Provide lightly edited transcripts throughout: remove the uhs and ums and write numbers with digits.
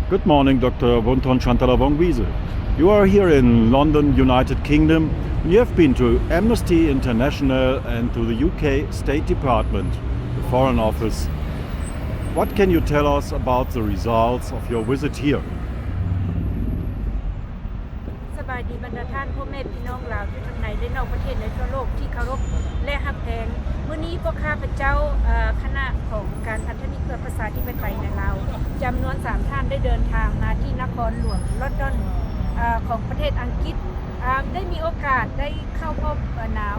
Good morning, Dr. Bounthone Chanthalavong Wiese. You are here in London, United Kingdom. You have been to Amnesty International and to the UK State Department, the Foreign Office. What can you tell us about the results of your visit here? สบายดีบรรดาท่านพ่อแม่พี่น้องลาวที่ทั้งในและนอกประเทศในทั่วโลกที่เคารพและฮักแพงมื้อนี้พวกข้าพเจ้าคณะของการพัฒนาเพื่อประชาธิปไตยในลาวจำนวน3ท่านได้เดินทางมาที่นครหลวงลอนดอนของประเทศอังกฤษได้มีโอกาสได้เข้าพบ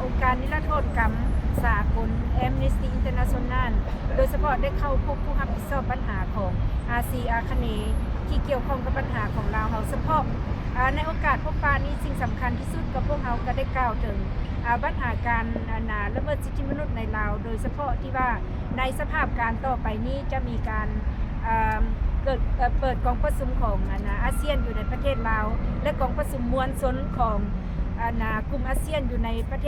องค์การนิรโทษกรรมสากล Amnesty International โดยเฉพาะได้เข้าพบผู้รับผิดชอบปัญหาของอาซีอาคเนย์ที่เกี่ยวข้องกับปัญหาของลาวเฮาเฉพาะในโอกาสพบปะนี้สิ่งสำคัญที่สุดกับพวกเราก็ได้กล่าวถึงปัญหาการละเมิดสิทธิมนุษย์ในลาวโดยเฉพาะที่ว่าในสภาพการต่อไปนี้จะมีการเปิดกองประชุมของอาเซียนอยู่ในประเทศลาวและกองประชุมมวลชนของกลุ่มอาเซียนอยู่ในประ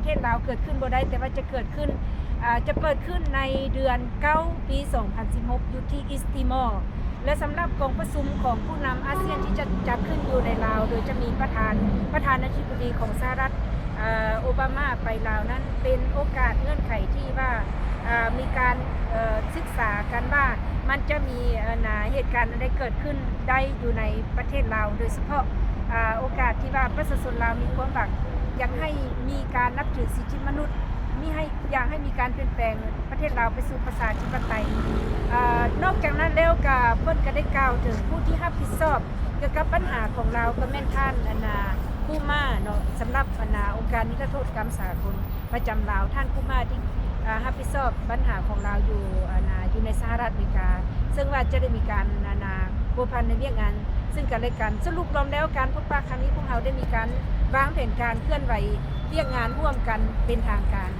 เทศลาวเกิดขึ้นบ่ได้แต่ว่าจะเกิดขึ้นจะเปิดขึ้นในเดือน9 ปี 2016 อยู่ที่อิสติมอร์และสำหรับกองประชุมของผู้นำอาเซียนที่จะจัดขึ้นอยู่ในลาวโดยจะมีประธานาธิบดีของสหรัฐโอบามาไปลาวนั้นเป็นโอกาสเงื่อนไขที่ว่ามีการศึกษากันว่ามันจะมีเหตุการณ์อะไรเกิดขึ้นได้อยู่ในประเทศลาวโดยเฉพาะโอกาสที่ว่าประชาชนลาวมีความหวังอยากให้มีการนับถือสิทธิมนุษย์อยากให้มีการเปลี่ยนแปลงประเทศลาวไปสู่ประชาธิปไตยนอกจากนั้นแล้วก็เพิ่นก็ได้กล่าวถึงผู้ที่รับผิดชอบเกี่ยวกับปัญหาของลาวก็แม่นท่านผู้มาเนาะสำหรับองค์การนิรโทษกรรมสากลประจำลาวท่านผู้มาที่รับผิดชอบปัญหาของลาวอยู่ในสหรัฐอเมริกาซึ่งว่าจะได้มีการพัวพันในเรื่องงานซึ่งกันและกันสรุปรวมแล้วการพบปะครั้งนี้พวกเราได้มีการวางแผนการเคลื่อนไหวเรื่องงานร่วมกันเป็นทางการ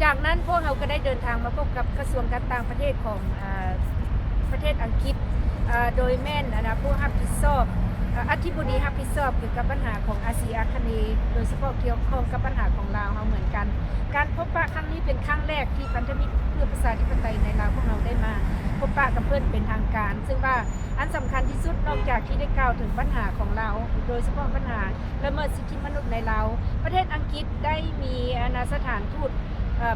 จากนั้นพวกเราก็ได้เดินทางมาพบกับกระทรวงการต่างประเทศของประเทศอังกฤษโดยแม่นผู้รับผิดชอบอธิบดีรับผิดชอบเกี่ยวกับปัญหาของอาซีอาคเนย์โดยเฉพาะเกี่ยวข้องกับปัญหาของลาวเราเหมือนกันการพบปะครั้งนี้เป็นครั้งแรกที่พันธมิตรเพื่อประชาธิปไตยในลาวพวกเราได้มาพบปะกับเพื่อนเป็นทางการซึ่งว่าอันสำคัญที่สุดนอกจากที่ได้กล่าวถึงปัญหาของเราโดยเฉพาะปัญหาละเมิดสิทธิมนุษย์ในลาวประเทศอังกฤษได้มีสถานทูต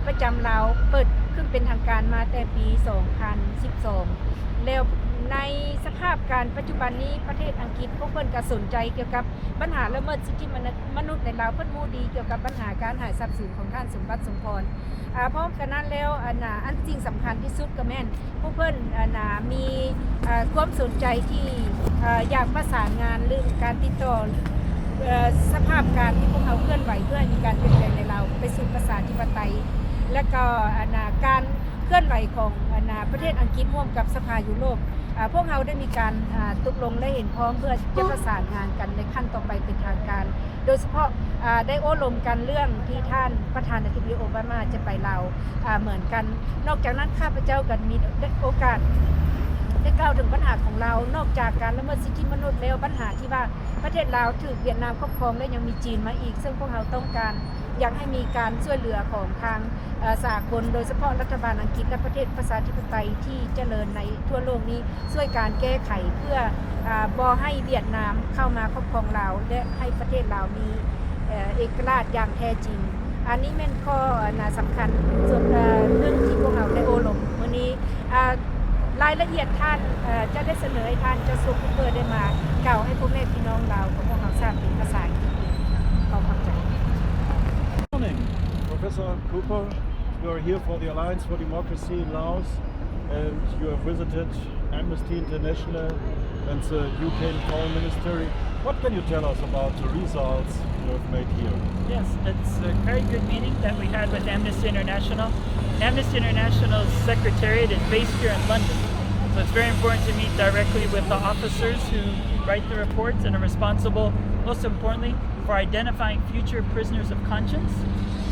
ประจำลาวเปิดขึ้นเป็นทางการมาแต่ปี 2012 แล้วในสภาพการปัจจุบันนี้ประเทศอังกฤษพวกเพิ่นก็สนใจเกี่ยวกับปัญหาละเมิดสิทธิมนุษย์ในลาวเพิ่นรู้ดีเกี่ยวกับปัญหาการหายทรัพย์สินของท่านสมบัติสมพรพร้อมกันนั้นแล้วอันจริงสำคัญที่สุดก็แม่นพวกเพิ่นมีความสนใจที่อยากประสานงานเรื่องการติดต่อสภาพการที่พวกเขาเคลื่อนไหวเพื่อให้มีการเปลี่ยนแปลงในเราไปสู่ประชาธิปไตยและก็การเคลื่อนไหวของประเทศอังกฤษร่วมกับสภายุโรปพวกเราได้มีการตกลงและเห็นพร้อมเพื่อจะประสานงานกันในขั้นต่อไปเป็นทางการโดยเฉพาะได้โอ้ลมกันเรื่องที่ท่านประธานาธิบดีโอบามาจะไปลาวเหมือนกันนอกจากนั้นข้าพเจ้ากันมีโอกาสได้กล่าวถึงปัญหาของเรานอกจากการละเมิดสิทธิมนุษย์แล้วปัญหาที่ว่าประเทศลาวถูกเวียดนามครอบครองและยังมีจีนมาอีกซึ่งพวกเราต้องการอยากให้มีการช่วยเหลือของทางสากลโดยเฉพาะรัฐบาลอังกฤษและประเทศประชาธิปไตยที่เจริญในทั่วโลกนี้ช่วยการแก้ไขเพื่อบ่ให้เวียดนามเข้ามาครอบครองลาวและให้ประเทศลาวมีเอกราชอย่างแท้จริงอันนี้เป็นข้อสำคัญส่วนเรื่องที่พวกเราได้โอลมวันนี้รายละเอียดท่านจะได้เสนอให้ท่านเจ้าสุคูเปอร์ได้มากล่าวให้พ่อแม่พี่น้องเราของพวกเราทราบเป็นภาษาอังกฤษขอความใจ Good morning, Professor Cooper. You are here for the Alliance for Democracy in Laos and you have visited Amnesty International and the UK Foreign Ministry. What can you tell us about the results you have made here? Yes, it's a very good meeting that we had with Amnesty International. Amnesty International's secretariat is based here in London, so it's very important to meet directly with the officers who write the reports and are responsible, most importantly, for identifying future prisoners of conscience,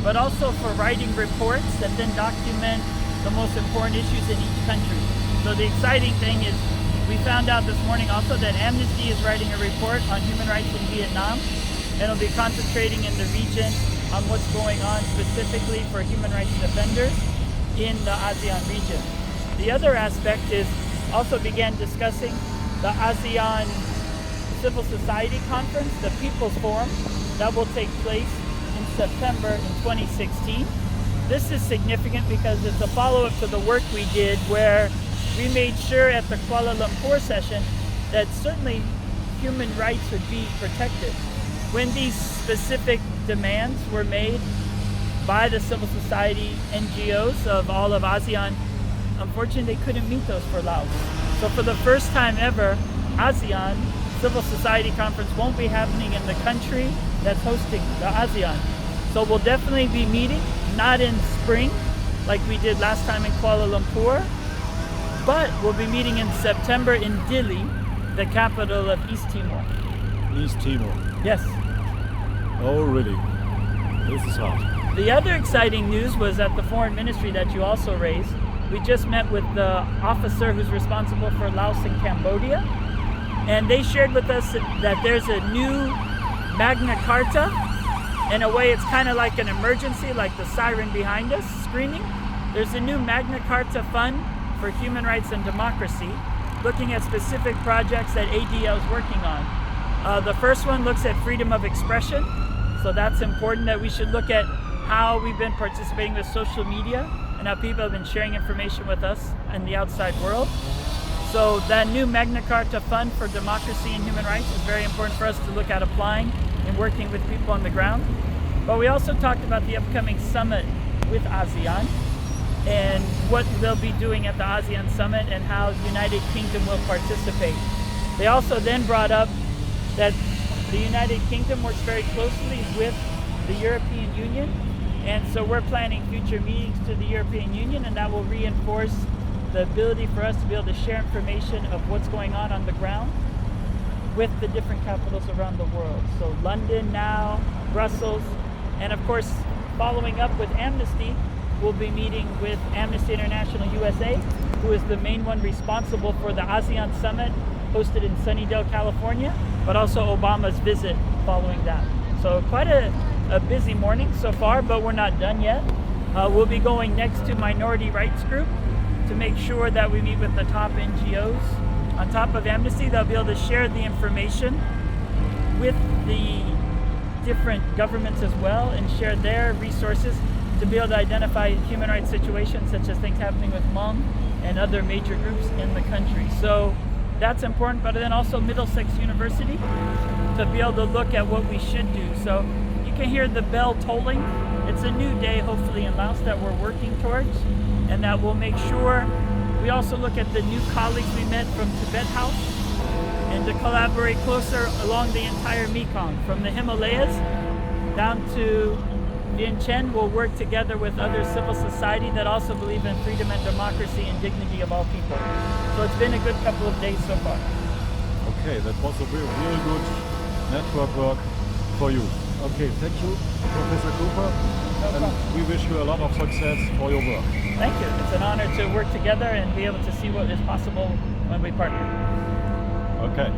but also for writing reports that then document the most important issues in each country. So the exciting thing is we found out this morning also that Amnesty is writing a report on human rights in Vietnam, and it'll be concentrating in the region on what's going on specifically for human rights defenders in the ASEAN region. The other aspect is also began discussing the ASEAN Civil Society Conference, the People's Forum, that will take place in September in 2016. This is significant because it's a follow-up to the work we did where we made sure at the Kuala Lumpur session that certainly human rights would be protected. When these specific demands were made by the civil society NGOs of all of ASEAN, unfortunately they couldn't meet those for Laos. So for the first time ever, ASEAN Civil Society Conference won't be happening in the country that's hosting the ASEAN. So we'll definitely be meeting, not in spring like we did last time in Kuala Lumpur, but we'll be meeting in September in Dili, the capital of East Timor. East Timor. Yes. Oh, really? This is hard. The other exciting news was at the foreign ministry that you also raised. We just met with the officer who's responsible for Laos and Cambodia, and they shared with us that there's a new Magna Carta. In a way, it's kind of like an emergency, like the siren behind us screaming. There's a new Magna Carta fund for human rights and democracy, looking at specific projects that ADL is working on. The first one looks at freedom of expression, so that's important that we should look at how we've been participating with social media and how people have been sharing information with us in the outside world. So that new Magna Carta Fund for Democracy and Human Rights is very important for us to look at applying and working with people on the ground. But we also talked about the upcoming summit with ASEAN and what they'll be doing at the ASEAN Summit and how the United Kingdom will participate. They also then brought up that the United Kingdom works very closely with the European Union, and so we're planning future meetings to the European Union, and that will reinforce the ability for us to be able to share information of what's going on the ground with the different capitals around the world. So London now, Brussels, and of course, following up with Amnesty, we'll be meeting with Amnesty International USA, who is the main one responsible for the ASEAN Summit hosted in Sunnydale, California, but also Obama's visit following that. So quite a busy morning so far, but we're not done yet. We'll be going next to Minority Rights Group to make sure that we meet with the top NGOs. On top of Amnesty, they'll be able to share the information with the different governments as well and share their resources to be able to identify human rights situations such as things happening with Hmong and other major groups in the country. So that's important, but then also Middlesex University to be able to look at what we should do. So you can hear the bell tolling. It's a new day, hopefully, in Laos that we're working towards, and that will make sure we also look at the new colleagues we met from Tibet House and to collaborate closer along the entire Mekong, from the Himalayas down to Vientiane. We'll work together with other civil society that also believe in freedom and democracy and dignity of all people. So it's been a good couple of days so far. Okay, that was a really good network work for you. Okay, thank you, Professor Cooper. And we wish you a lot of success for your work. Thank you. It's an honor to work together and be able to see what is possible when we partner. Okay.